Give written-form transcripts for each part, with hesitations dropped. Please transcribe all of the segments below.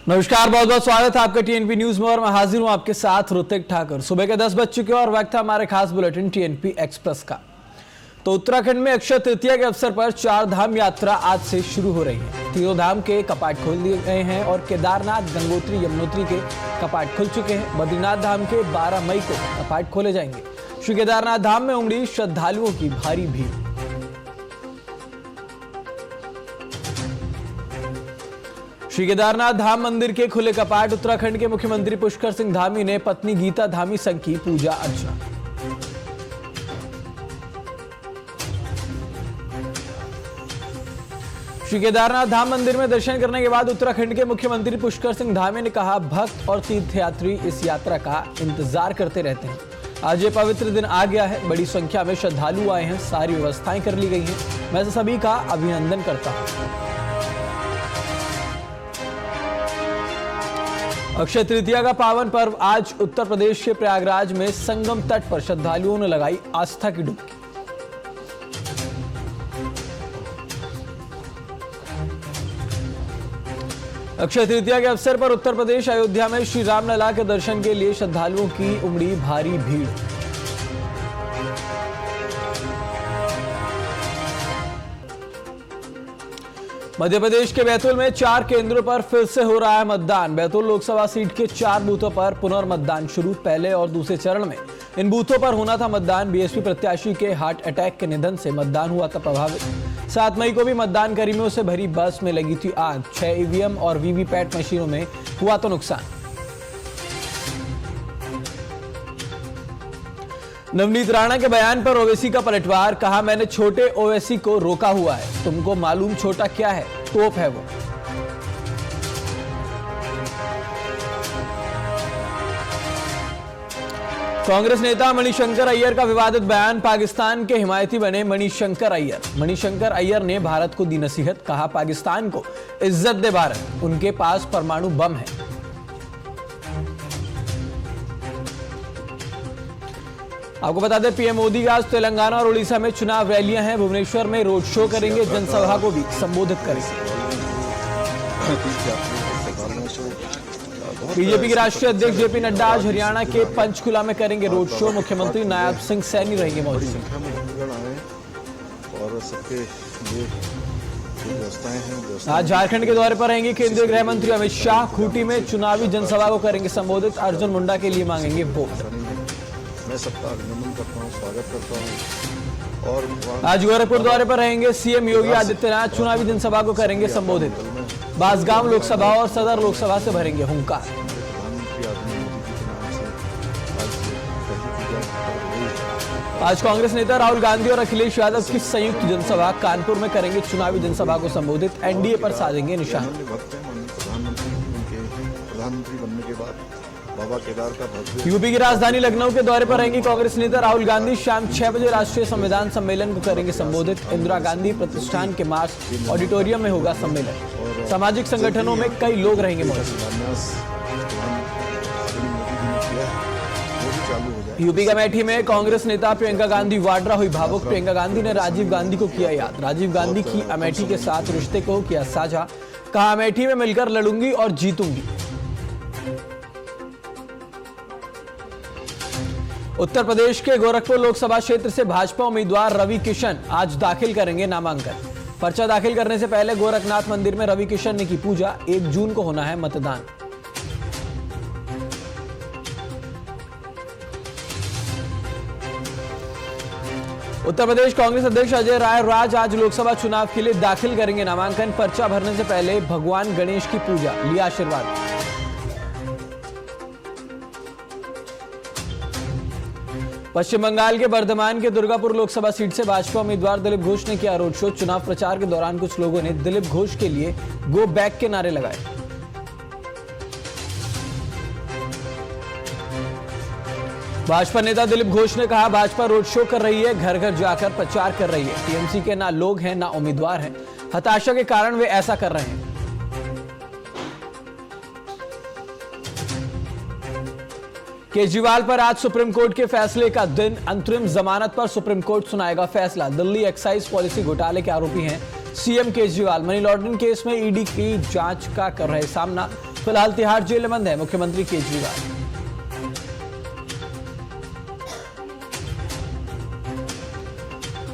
नमस्कार, बहुत बहुत स्वागत है आपका टीएनपी न्यूज में और मैं हाजिर हूं आपके साथ ऋतिक ठाकर। सुबह के 10 बज चुके हैं और वक्त है हमारे खास बुलेटिन टीएनपी एक्सप्रेस का। तो उत्तराखंड में अक्षय तृतीया के अवसर पर 4 धाम यात्रा आज से शुरू हो रही है। तीनों धाम के कपाट खोल दिए गए हैं और केदारनाथ, गंगोत्री, यमुनोत्री के कपाट खुल चुके हैं। बद्रीनाथ धाम के 12 मई को कपाट खोले जाएंगे। श्री केदारनाथ धाम में उमड़ी श्रद्धालुओं की भारी भीड़। श्री केदारनाथ धाम मंदिर के खुले कपाट। उत्तराखंड के मुख्यमंत्री पुष्कर सिंह धामी ने पत्नी गीता धामी संग की पूजा अर्चना। श्री केदारनाथ धाम मंदिर में दर्शन करने के बाद उत्तराखंड के मुख्यमंत्री पुष्कर सिंह धामी ने कहा, भक्त और तीर्थयात्री इस यात्रा का इंतजार करते रहते हैं। आज ये पवित्र दिन आ गया है। बड़ी संख्या में श्रद्धालु आए हैं। सारी व्यवस्थाएं कर ली गई हैं। मैं सभी का अभिनंदन करता हूं। अक्षय तृतीया का पावन पर्व आज उत्तर प्रदेश के प्रयागराज में संगम तट पर श्रद्धालुओं ने लगाई आस्था की डुबकी। अक्षय तृतीया के अवसर पर उत्तर प्रदेश अयोध्या में श्री रामलला के दर्शन के लिए श्रद्धालुओं की उमड़ी भारी भीड़। मध्य प्रदेश के बैतूल में 4 केंद्रों पर फिर से हो रहा है मतदान। बैतूल लोकसभा सीट के 4 बूथों पर पुनर्मतदान शुरू। पहले और दूसरे चरण में इन बूथों पर होना था मतदान। बीएसपी प्रत्याशी के हार्ट अटैक के निधन से मतदान हुआ था प्रभावित। 7 मई को भी मतदान कर्मियों से भरी बस में लगी थी आग। 6 ईवीएम और वीवीपैट मशीनों में हुआ तो नुकसान। नवनीत राणा के बयान पर ओवैसी का पलटवार। कहा, मैंने छोटे ओवैसी को रोका हुआ है। तुमको मालूम छोटा क्या है? तोप है वो। कांग्रेस नेता मणिशंकर अय्यर का विवादित बयान। पाकिस्तान के हिमायती बने मणिशंकर अय्यर। मणिशंकर अय्यर ने भारत को दी नसीहत। कहा, पाकिस्तान को इज्जत दे भारत, उनके पास परमाणु बम है। आपको बता दें, पीएम मोदी आज तेलंगाना और उड़ीसा में चुनाव रैलियां हैं। भुवनेश्वर में रोड शो करेंगे। जनसभा को भी संबोधित करेंगे। बीजेपी के राष्ट्रीय अध्यक्ष जेपी नड्डा आज हरियाणा के पंचकुला में करेंगे रोड शो। मुख्यमंत्री नायब सिंह सैनी रहेंगे मौजूद। आज झारखंड के दौरे पर रहेंगे केंद्रीय गृह मंत्री अमित शाह। खूंटी में चुनावी जनसभा को करेंगे संबोधित। अर्जुन मुंडा के लिए मांगेंगे वोट। मैं सबका अभिनंदन करता हूं, स्वागत करता हूं। और आज गोरखपुर दौरे पर रहेंगे सीएम योगी आदित्यनाथ। चुनावी जनसभा को करेंगे संबोधित। बांसगांव लोकसभा और सदर लोकसभा से भरेंगे हुंकार। आज कांग्रेस नेता राहुल गांधी और अखिलेश यादव की संयुक्त जनसभा। कानपुर में करेंगे चुनावी जनसभा को संबोधित। एनडीए पर साधेंगे निशाना। प्रधानमंत्री बनने के बाद बाबा केदार का यूपी की राजधानी लखनऊ के दौरे पर रहेंगे कांग्रेस नेता राहुल गांधी। शाम 6 बजे राष्ट्रीय संविधान सम्मेलन को करेंगे संबोधित। इंदिरा गांधी प्रतिष्ठान के मार्च ऑडिटोरियम में होगा सम्मेलन। सामाजिक संगठनों में कई लोग रहेंगे मौजूद। यूपी के अमेठी में कांग्रेस नेता प्रियंका गांधी वाड्रा हुई भावुक। प्रियंका गांधी ने राजीव गांधी को किया याद। राजीव गांधी की अमेठी के साथ रिश्ते को किया साझा। कहा, अमेठी में मिलकर लड़ूंगी और जीतूंगी। उत्तर प्रदेश के गोरखपुर लोकसभा क्षेत्र से भाजपा उम्मीदवार रवि किशन आज दाखिल करेंगे नामांकन। पर्चा दाखिल करने से पहले गोरखनाथ मंदिर में रवि किशन ने की पूजा। 1 जून को होना है मतदान। उत्तर प्रदेश कांग्रेस अध्यक्ष अजय राय राज आज लोकसभा चुनाव के लिए दाखिल करेंगे नामांकन। पर्चा भरने से पहले भगवान गणेश की पूजा, लिया आशीर्वाद। पश्चिम बंगाल के बर्धमान के दुर्गापुर लोकसभा सीट से भाजपा उम्मीदवार दिलीप घोष ने किया रोड शो। चुनाव प्रचार के दौरान कुछ लोगों ने दिलीप घोष के लिए गो बैक के नारे लगाए। भाजपा नेता दिलीप घोष ने कहा, भाजपा रोड शो कर रही है, घर घर जाकर प्रचार कर रही है। टीएमसी के ना लोग हैं ना उम्मीदवार हैं। हताशा के कारण वे ऐसा कर रहे हैं। केजरीवाल पर आज सुप्रीम कोर्ट के फैसले का दिन। अंतरिम जमानत पर सुप्रीम कोर्ट सुनाएगा फैसला। दिल्ली एक्साइज पॉलिसी घोटाले के आरोपी हैं CM Kejriwal. Money laundering case में ईडी की जांच का कर रहे सामना। फिलहाल तिहाड़ जेल में बंद है मुख्यमंत्री केजरीवाल।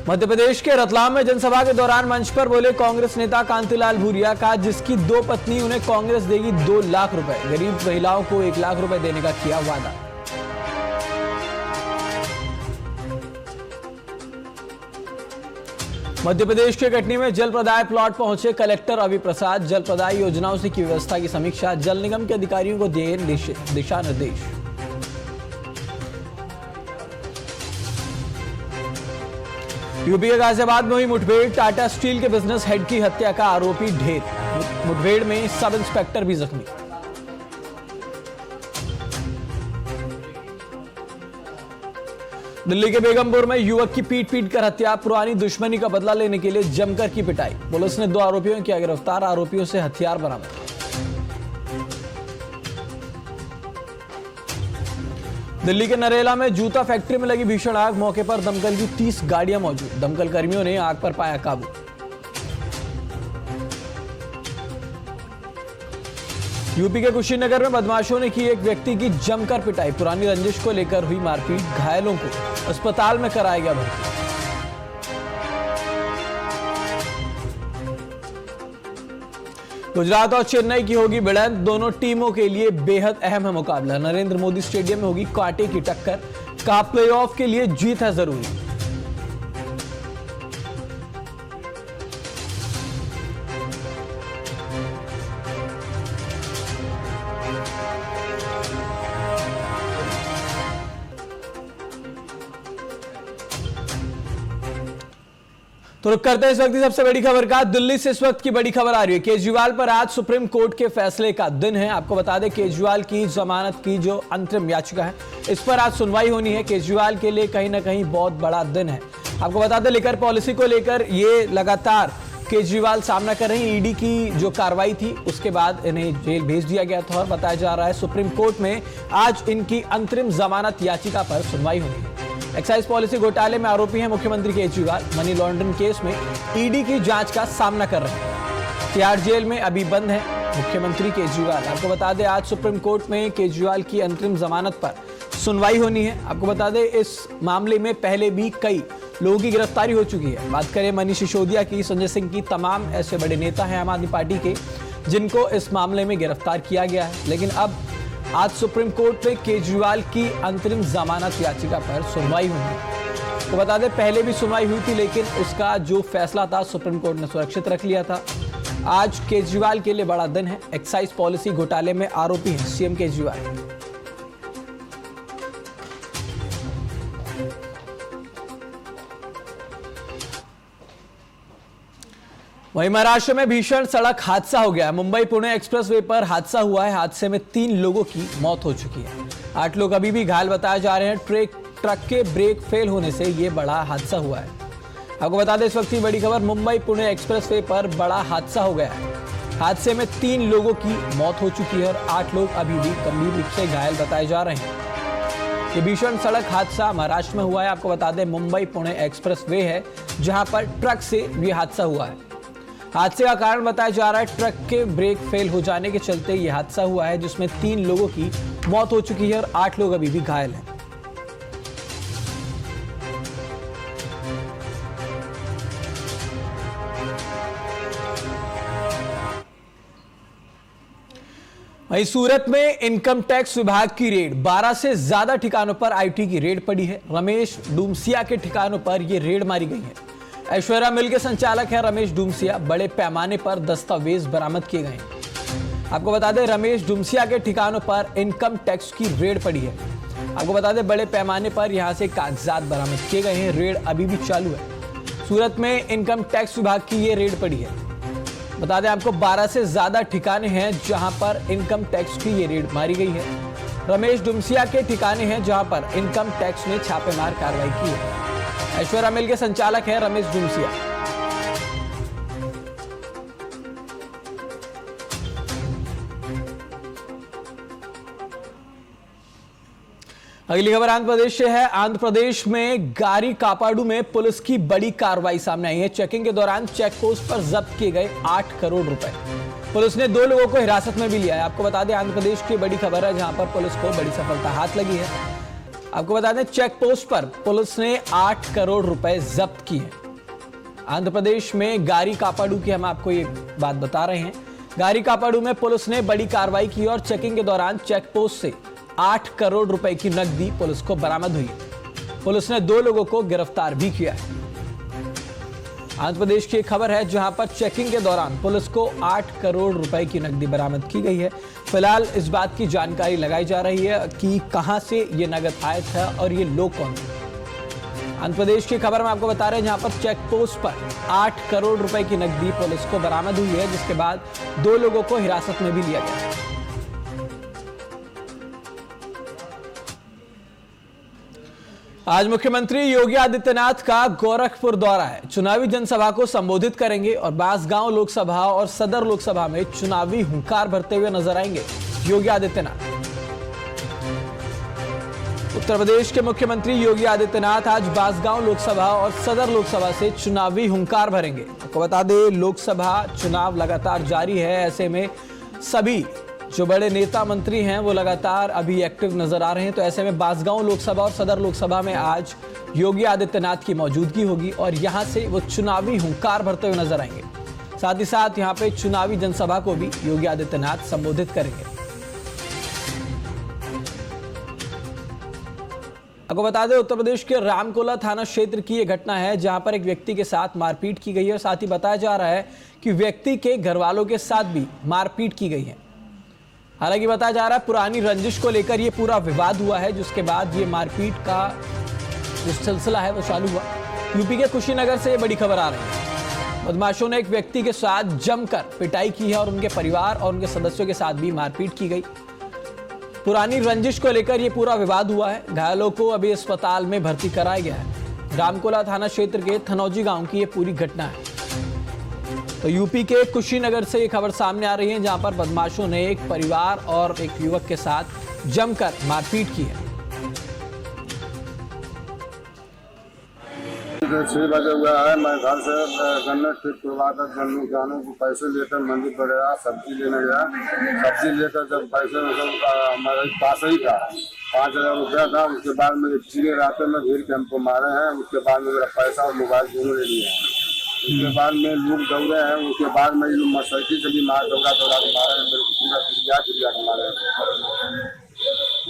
मध्य प्रदेश के रतलाम में जनसभा के दौरान मंच पर बोले कांग्रेस नेता कांतिलाल भूरिया, कहा जिसकी 2 पत्नी उन्हें कांग्रेस देगी 2 लाख रुपए, गरीब महिलाओं को 1 लाख रुपए देने का किया वादा। मध्य प्रदेश के कटनी में जल प्रदाय प्लॉट पहुंचे कलेक्टर अभी प्रसाद, जल प्रदाय योजनाओं से की व्यवस्था की समीक्षा, जल निगम के अधिकारियों को दिए दिशा निर्देश। यूपी के गाजियाबाद में हुई मुठभेड़, टाटा स्टील के बिजनेस हेड की हत्या का आरोपी ढेर, मुठभेड़ में सब इंस्पेक्टर भी जख्मी। दिल्ली के बेगमपुर में युवक की पीट कर हत्या, पुरानी दुश्मनी का बदला लेने के लिए जमकर की पिटाई, पुलिस ने 2 आरोपियों को किया गिरफ्तार, आरोपियों से हथियार बरामद। दिल्ली के नरेला में जूता फैक्ट्री में लगी भीषण आग, मौके पर दमकल की 30 गाड़ियां मौजूद, दमकल कर्मियों ने आग पर पाया काबू। यूपी के कुशीनगर में बदमाशों ने की एक व्यक्ति की जमकर पिटाई, पुरानी रंजिश को लेकर हुई मारपीट, घायलों को अस्पताल में कराया गया भर्ती। गुजरात और चेन्नई की होगी भिड़ंत, दोनों टीमों के लिए बेहद अहम है मुकाबला, नरेंद्र मोदी स्टेडियम में होगी कांटे की टक्कर, कहा प्लेऑफ के लिए जीत है जरूरी। तो रुक करते हैं इस वक्त की सबसे बड़ी खबर का। दिल्ली से इस वक्त की बड़ी खबर आ रही है, केजरीवाल पर आज सुप्रीम कोर्ट के फैसले का दिन है। आपको बता दें केजरीवाल की जमानत की जो अंतरिम याचिका है इस पर आज सुनवाई होनी है। केजरीवाल के लिए कहीं ना कहीं बहुत बड़ा दिन है। आपको बता दें लिकर पॉलिसी को लेकर ये लगातार केजरीवाल सामना कर रहे हैं। ईडी की जो कार्रवाई थी उसके बाद इन्हें जेल भेज दिया गया था और बताया जा रहा है सुप्रीम कोर्ट में आज इनकी अंतरिम जमानत याचिका पर सुनवाई होगी। एक्साइज पॉलिसी घोटाले में आरोपी हैं मुख्यमंत्री केजरीवाल, मनी लॉन्ड्रिंग केस में ईडी की जांच का सामना कर रहे हैं। तिहाड़ जेल में अभी बंद है मुख्यमंत्री केजरीवाल। आपको बता दें आज सुप्रीम कोर्ट में केजरीवाल की अंतरिम जमानत पर सुनवाई होनी है। आपको बता दें इस मामले में पहले भी कई लोगों की गिरफ्तारी हो चुकी है। बात करें मनीष सिसोदिया की, संजय सिंह की, तमाम ऐसे बड़े नेता हैं आम आदमी पार्टी के जिनको इस मामले में गिरफ्तार किया गया है। लेकिन अब आज सुप्रीम कोर्ट में केजरीवाल की अंतरिम जमानत याचिका पर सुनवाई हुई। तो बता दें पहले भी सुनवाई हुई थी लेकिन उसका जो फैसला था सुप्रीम कोर्ट ने सुरक्षित रख लिया था। आज केजरीवाल के लिए बड़ा दिन है। एक्साइज पॉलिसी घोटाले में आरोपी हैं सीएम केजरीवाल। वहीं महाराष्ट्र में भीषण सड़क हादसा हो गया। मुंबई पुणे एक्सप्रेसवे पर हादसा हुआ है। हादसे में 3 लोगों की मौत हो चुकी है। 8 लोग अभी भी घायल बताए जा रहे हैं। ट्रक के ब्रेक फेल होने से यह बड़ा हादसा हुआ है। आपको बता दें इस वक्त की बड़ी खबर, मुंबई पुणे एक्सप्रेसवे पर बड़ा हादसा हो गया है। हादसे में 3 लोगों की मौत हो चुकी है और 8 लोग अभी भी गंभीर रूप से घायल बताए जा रहे हैं। ये भीषण सड़क हादसा महाराष्ट्र में हुआ है। आपको बता दें मुंबई पुणे एक्सप्रेसवे है जहां पर ट्रक से यह हादसा हुआ है। हादसे का कारण बताया जा रहा है ट्रक के ब्रेक फेल हो जाने के चलते यह हादसा हुआ है जिसमें 3 लोगों की मौत हो चुकी है और 8 लोग अभी भी घायल हैं। वहीं सूरत में इनकम टैक्स विभाग की रेड, 12 से ज्यादा ठिकानों पर आईटी की रेड पड़ी है। रमेश डूमसिया के ठिकानों पर यह रेड मारी गई है। ऐश्वर्या मिल के संचालक है रमेश डूमसिया। बड़े पैमाने पर दस्तावेज बरामद किए गए हैं। आपको बता दें रमेश डूमसिया के ठिकानों पर इनकम टैक्स की रेड पड़ी है। आपको बता दें बड़े पैमाने पर यहां से कागजात बरामद किए गए हैं। रेड अभी भी चालू है। सूरत में इनकम टैक्स विभाग की ये रेड पड़ी है। बता दें आपको 12 से ज्यादा ठिकाने हैं जहां पर इनकम टैक्स की ये रेड मारी गई है। रमेश डूमसिया के ठिकाने हैं जहां पर इनकम टैक्स ने छापेमार कार्रवाई की है। ऐश्वर्या मिल के संचालक है रमेश डूमसिया। अगली खबर आंध्र प्रदेश से है। आंध्र प्रदेश में गारी कापाडू में पुलिस की बड़ी कार्रवाई सामने आई है। चेकिंग के दौरान चेक पोस्ट पर जब्त किए गए 8 करोड़ रुपए। पुलिस ने 2 लोगों को हिरासत में भी लिया है। आपको बता दें, आंध्र प्रदेश की बड़ी खबर है जहां पर पुलिस को बड़ी सफलता हाथ लगी है। आपको बता दें, चेक पोस्ट पर पुलिस ने 8 करोड़ रुपए जब्त किए। आंध्र प्रदेश में गारी कापाडू की हम आपको ये बात बता रहे हैं। गारी कापाडू में पुलिस ने बड़ी कार्रवाई की और चेकिंग के दौरान चेक पोस्ट से 8 करोड़ रुपए की नकदी पुलिस को बरामद हुई। पुलिस ने 2 लोगों को गिरफ्तार भी किया है। आंध्र प्रदेश की एक खबर है जहां पर चेकिंग के दौरान पुलिस को 8 करोड़ रुपए की नकदी बरामद की गई है। फिलहाल इस बात की जानकारी लगाई जा रही है कि कहां से ये नगद आया था और ये लोग कौन थे। आंध्र प्रदेश की खबर में आपको बता रहे हैं जहां पर चेक पोस्ट पर 8 करोड़ रुपए की नकदी पुलिस को बरामद हुई है, जिसके बाद 2 लोगों को हिरासत में भी लिया गया है। आज मुख्यमंत्री योगी आदित्यनाथ का गोरखपुर दौरा है। चुनावी जनसभा को संबोधित करेंगे और बांसगांव लोकसभा और सदर लोकसभा में चुनावी हुंकार भरते हुए नजर आएंगे योगी आदित्यनाथ। उत्तर प्रदेश के मुख्यमंत्री योगी आदित्यनाथ आज बांसगांव लोकसभा और सदर लोकसभा से चुनावी हुंकार भरेंगे। आपको बता दें, लोकसभा चुनाव लगातार जारी है। ऐसे में सभी जो बड़े नेता मंत्री हैं वो लगातार अभी एक्टिव नजर आ रहे हैं। तो ऐसे में बांसगांव लोकसभा और सदर लोकसभा में आज योगी आदित्यनाथ की मौजूदगी होगी और यहां से वो चुनावी हुंकार भरते हुए नजर आएंगे। साथ ही साथ यहां पे चुनावी जनसभा को भी योगी आदित्यनाथ संबोधित करेंगे। आपको बता दें, उत्तर प्रदेश के रामकोला थाना क्षेत्र की यह घटना है जहां पर एक व्यक्ति के साथ मारपीट की गई है और साथ ही बताया जा रहा है कि व्यक्ति के घर वालों के साथ भी मारपीट की गई है। हालांकि बताया जा रहा है पुरानी रंजिश को लेकर यह पूरा विवाद हुआ है, जिसके बाद ये मारपीट का जो सिलसिला है वो चालू हुआ। यूपी के कुशीनगर से ये बड़ी खबर आ रही है। बदमाशों ने एक व्यक्ति के साथ जमकर पिटाई की है और उनके परिवार और उनके सदस्यों के साथ भी मारपीट की गई। पुरानी रंजिश को लेकर यह पूरा विवाद हुआ है। घायलों को अभी अस्पताल में भर्ती कराया गया है। रामकोला थाना क्षेत्र के थनौजी गांव की यह पूरी घटना है। तो यूपी के कुशीनगर से ये खबर सामने आ रही है जहां पर बदमाशों ने एक परिवार और एक युवक के साथ जमकर मारपीट की है। 6 बजे हुआ है। मैं घर से गन्ना ठीक करवा कर गन्नू जाने को पैसे लेकर मंदिर पर गया, सब्जी लेने गया। सब्जी लेकर जब पैसे हमारे पास ही था, 5000 रुपया था। उसके बाद में चीरे रास्ते में भीड़ के हमको मारे हैं। उसके बाद में मेरा पैसा और मोबाइल दोनों ले लिए हैं। उसके बाद में लोग दौड़े हैं। उसके बाद में मोटरसाइकिल से भी दौड़ा के मारे हैं। मेरे को पूरा गिरिया के मारे हैं।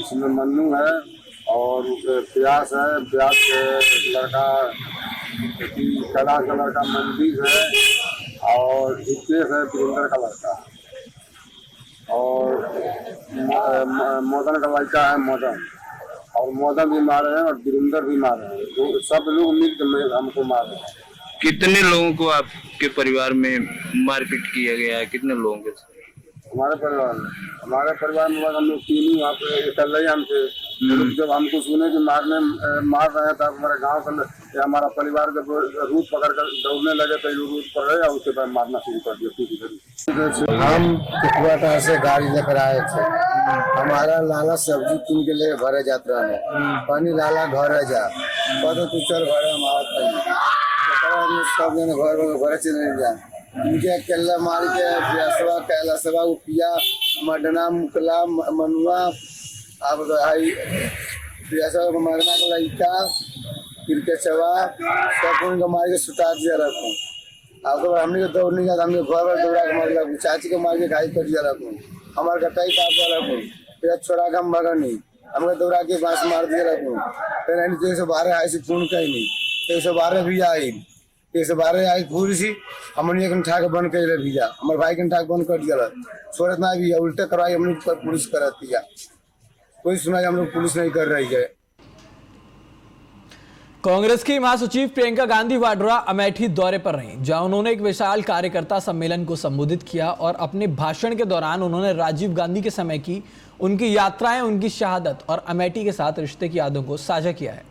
इसमें मन्नू है और प्यास है। प्यास के लड़का कला का लड़का मंदिर है और हितेश है वीरेंद्र का लड़का और मदन का लड़का है मदन। और मदन भी मारे हैं और वीरेंद्र भी मारे हैं। तो सब लोग मिलकर हमको मारे हैं। कितने लोगों को आपके परिवार में मारपीट किया गया है? कितने लोगों के? हमारे परिवार में हम लोग 3 ही वहाँ पे चल रहे हम थे। जब हमको सुने कि मार रहे हैं तब हमारे गांव का हमारा परिवार जब रूट पकड़ कर दौड़ने लगे तो रूट पर रहे और उसके बाद मारना शुरू कर दिया। हम टिकुआटा से गाड़ी लेकर आए थे। हमारा लाला सब्जी किन के लिए घरे यात्रा में पानी लाला घर जा तू चल घर हम आवत सब जन घर चले जाए। इनके केला मार के प्यासवा कैलाशवा उपिया मडना मुकला मनुआ अब आई प्यासवा मरना का लड़का क्रिकेटवा सब उनको मार के सुता दिया रखूँ। अब तो हमने दौड़ नहीं जाता। हमने घर दौड़ा के मार रखूँ। चाची को मार के घाई कर दिया रखूँ। हमारे गटाई काट रखूँ। फिर छोड़ा के हम भगा नहीं। हमने दौड़ा के बांस मार दिया रखूँ। फिर 112 आई से फोन कहीं नहीं। 112 भी आई 112 आई पूरी सी हमने एक ठाक बंद कर भैया। हमारे भाई के ठाक बंद कर दिया। छोड़त ना भी उल्टे करवाई हम लोग पुलिस करती है। कोई सुनाई हम लोग पुलिस नहीं कर रही है। कांग्रेस की महासचिव प्रियंका गांधी वाड्रा अमेठी दौरे पर रहीं, जहां उन्होंने एक विशाल कार्यकर्ता सम्मेलन को संबोधित किया और अपने भाषण के दौरान उन्होंने राजीव गांधी के समय की उनकी यात्राएं, उनकी शहादत और अमेठी के साथ रिश्ते की यादों को साझा किया है।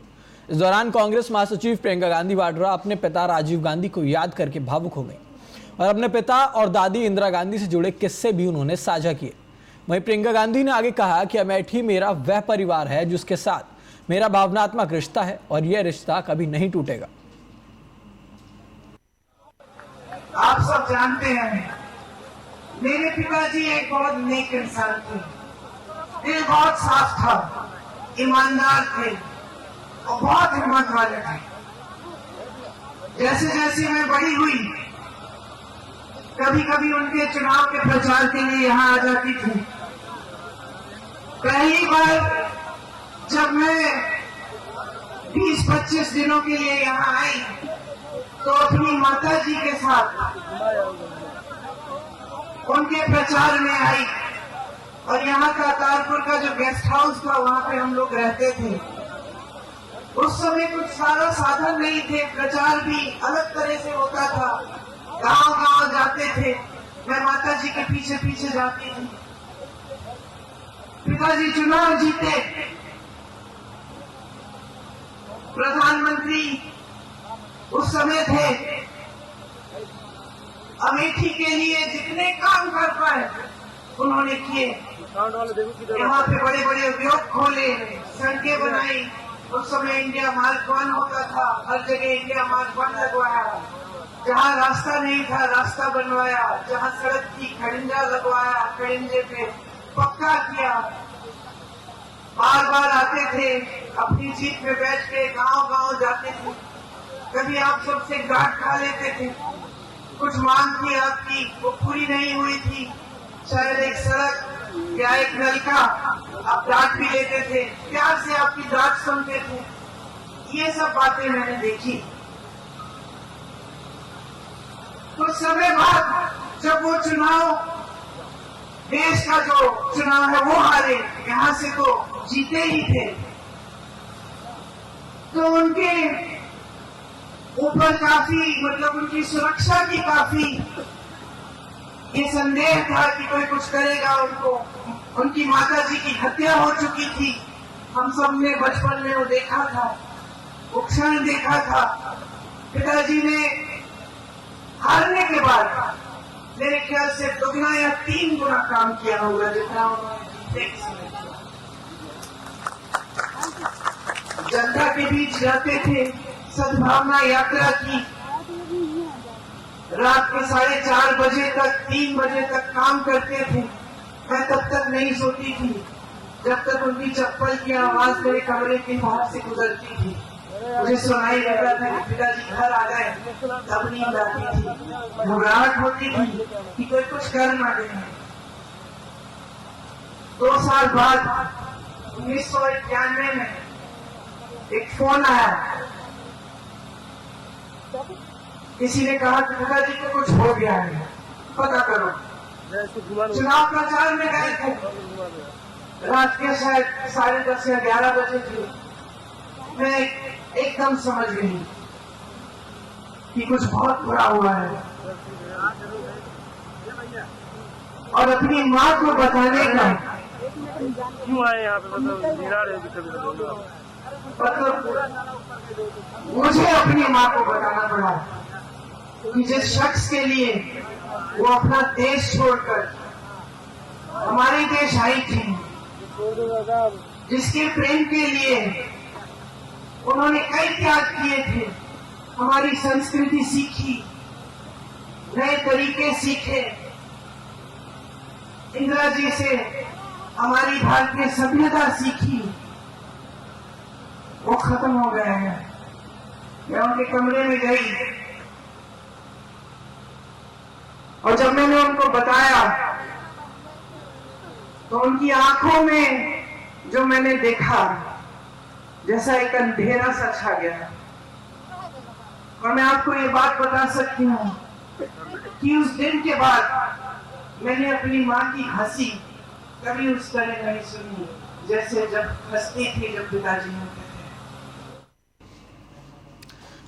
इस दौरान कांग्रेस महासचिव प्रियंका गांधी वाड्रा अपने पिता राजीव गांधी को याद करके भावुक हो गई और अपने पिता और दादी इंदिरा गांधी से जुड़े किस्से भी उन्होंने साझा किए। वहीं प्रियंका गांधी ने आगे कहा कि अमेठी मेरा वह परिवार है जिसके साथ मेरा भावनात्मक रिश्ता है और यह रिश्ता कभी नहीं टूटेगा। आप सब जानते हैं मेरे पिताजी एक बहुत नेक इंसान थे, दिल बहुत साफ था, ईमानदार थे और बहुत हिम्मत वाले थे। जैसे जैसे मैं बड़ी हुई, कभी कभी उनके चुनाव के प्रचार के लिए यहाँ आ जाती थी। पहली बार जब मैं 20-25 दिनों के लिए यहाँ आई तो अपनी माता जी के साथ उनके प्रचार में आई और यहाँ का तारपुर का जो गेस्ट हाउस था वहाँ पे हम लोग रहते थे। उस समय कुछ सारा साधन नहीं थे, प्रचार भी अलग तरह से होता था। गांव गांव जाते थे, मैं माता जी के पीछे पीछे जाती थी। पिताजी चुनाव जीते, प्रधानमंत्री उस समय थे। अमेठी के लिए जितने काम कर पाए उन्होंने किए। यहाँ पे बड़े बड़े उद्योग खोले, सड़कें बनाई। उस समय इंडिया मार्ग 1 होता था, हर जगह इंडिया मार्ग 1 लगवाया। जहाँ रास्ता नहीं था रास्ता बनवाया, जहाँ सड़क थी खड़िंजा लगवाया, खड़िंजे पे पक्का किया। बार बार आते थे, अपनी जीप में बैठ के गांव गांव जाते थे। कभी आप सबसे डांट खा लेते थे, कुछ मांग थी आपकी वो पूरी नहीं हुई थी, शायद एक सड़क या एक नलका, आप डांट भी लेते थे, प्यार से आपकी डांट सुनते थे। ये सब बातें मैंने देखी। कुछ समय बाद जब वो चुनाव, देश का जो चुनाव है वो हारे, यहाँ से तो जीते ही थे, तो उनके ऊपर काफी, मतलब उनकी सुरक्षा की काफी ये संदेह था कि कोई कुछ करेगा उनको। उनकी माता जी की हत्या हो चुकी थी, हम सब ने बचपन में वो देखा था, वो क्षण देखा था। पिताजी ने हारने के बाद मेरे ख्याल से 2 या 3 गुना काम किया होगा जितना उन्होंने एक समय किया। जनता के बीच जाते थे, सद्भावना यात्रा की, रात के 4:30 बजे तक, 3 बजे तक काम करते थे। मैं तब तक नहीं सोती थी जब तक उनकी चप्पल की आवाज मेरे कमरे के बाहर से गुजरती थी। मुझे सुनाई देता था कि पिताजी घर आ गए, तब नींद आती थी, घबराहट होती थी कि कोई कुछ कर ना दे। 2 साल बाद 1991 में एक फोन आया, किसी ने कहा कि पिताजी को कुछ हो गया है, पता करो। चुनाव प्रचार में गए थे, रात के शायद 10:30 या 11 बजे थे। मैं एकदम समझ गई कि कुछ बहुत बुरा हुआ है और अपनी माँ को बताने का क्यों आए यहाँ पे, मतलब मुझे अपनी माँ को बताना पड़ा कि जिस शख्स के लिए वो अपना देश छोड़कर हमारे देश आई थी, जिसके प्रेम के लिए उन्होंने कई त्याग किए थे, हमारी संस्कृति सीखी, नए तरीके सीखे, इंदिरा जी से हमारी भारतीय सभ्यता सीखी, वो खत्म हो गया है। मैं उनके कमरे में गई और जब मैंने उनको बताया तो उनकी आंखों में जो मैंने देखा, जैसा एक अंधेरा सा छा गया। और मैं आपको ये बात बता सकती हूँ कि उस दिन के बाद मैंने अपनी माँ की हंसी कभी उस तरह नहीं सुनी जैसे जब हंसती थी जब पिताजी होते थे।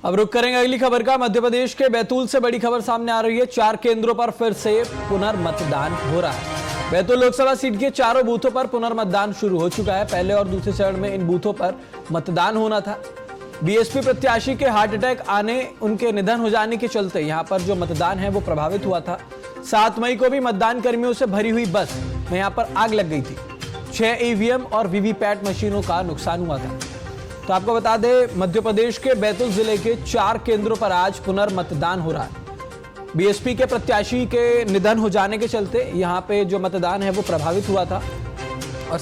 अब रुक करेंगे अगली खबर का। मध्य प्रदेश के बैतूल से बड़ी खबर सामने आ रही है। 4 केंद्रों पर फिर से पुनर्मतदान हो रहा है। बैतूल लोकसभा सीट के 4 बूथों पर पुनर्मतदान शुरू हो चुका है। पहले और दूसरे चरण में इन बूथों पर मतदान होना था। बीएसपी प्रत्याशी के हार्ट अटैक आने, उनके निधन हो जाने के चलते यहां पर जो मतदान है वो प्रभावित हुआ था। 7 मई को भी मतदान कर्मियों से भरी हुई बस में यहां पर आग लग गई थी। 6 ईवीएम और वीवीपैट मशीनों का नुकसान हुआ था। तो आपको बता दें, मध्य प्रदेश के बैतूल जिले के 4 केंद्रों पर आज पुनर्मतदान हो रहा है। बीएसपी के प्रत्याशी के निधन हो जाने के चलते यहां पे जो मतदान है वो प्रभावित हुआ था और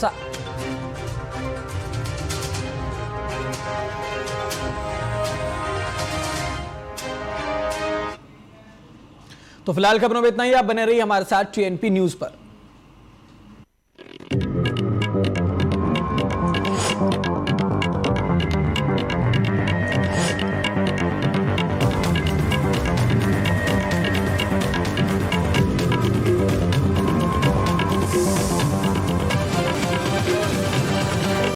तो फिलहाल खबरों में इतना ही। आप बने रहिए हमारे साथ टीएनपी न्यूज पर।